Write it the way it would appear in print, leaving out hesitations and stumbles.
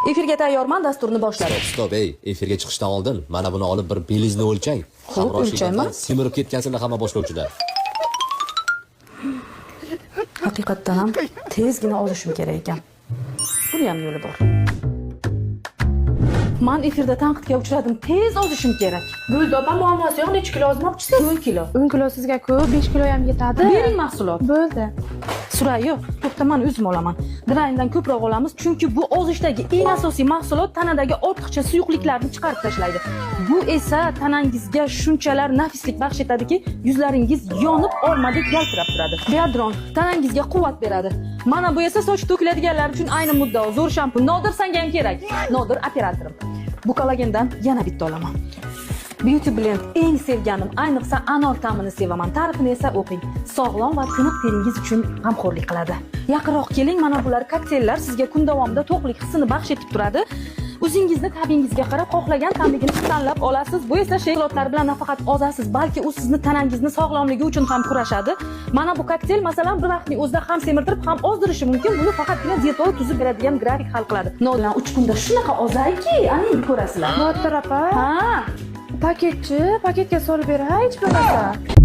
Efirga tayyorman, dasturni boshladik. Stop, ey, efirga chiqishdan oldin mana buni olib bir belizni o'lchang. Xo'p, o'lchayman. Simirib ketgansilar hamma boshlovchilar. Haqiqatdan ham tezgina ozishim kerak ekan. Buni ham yo'li bor. Men efirda tanqidga uchradim. Tez ozishim kerak. Bo'ldi, opa, muammosi yo'q. Necha kilo ozmoqchisiz? 10 kilo. 10 kilo sizga ko'p, 5 kilo ham yetadi. Bering mahsulot. Bo'ldi. Surayyo, to'xta, men o'zim olaman. Draindan ko'proq olamiz, chunki bu ozishdagi eng asosiy mahsulot tanadagi ortiqcha suyuqliklarni chiqarib tashlaydi. Bu esa tanangizga shunchalar nafislik baxsh etadiki, yuzlaringiz yonib olmadek yaltirab turadi. Biodron tanangizga quvvat beradi. Mana bu esa soch to'kiladiganlar uchun ayni muddao. Zo'r shampun. Nodir senga ham kerak. Nodir operatorim. Bu kollagendan yana bitta olaman. Beauty Blend eng sevganim, ayniqsa anor ta'mini sevaman. Ta'rifini esa o'qing. Sog'lom va tiniq teringiz uchun g'amxo'rlik qiladi. Yaqinroq keling, mana bular kokteyllar sizga kun davomida to'qlik hissini baxsh etib turadi. O'zingizni tabingizga qarab xohlagan tamligini tanlab olasiz. Bu esa shokoladlar bilan nafaqat ozasiz, balki u sizni tanangizni sog'lomligi uchun ham kurashadi. Mana bu kokteyl masalan bir vaqtning o'zida ham semirtirib, ham ozdirishi mumkin. Buni faqatgina dietolog tuzib beradigan grafik hal qiladi. Nolan 3 kunda shunaqa ozayki, ani ko'rasizlar. Nodir opa, Ha, paketga solib beray, hech bo'lmasa.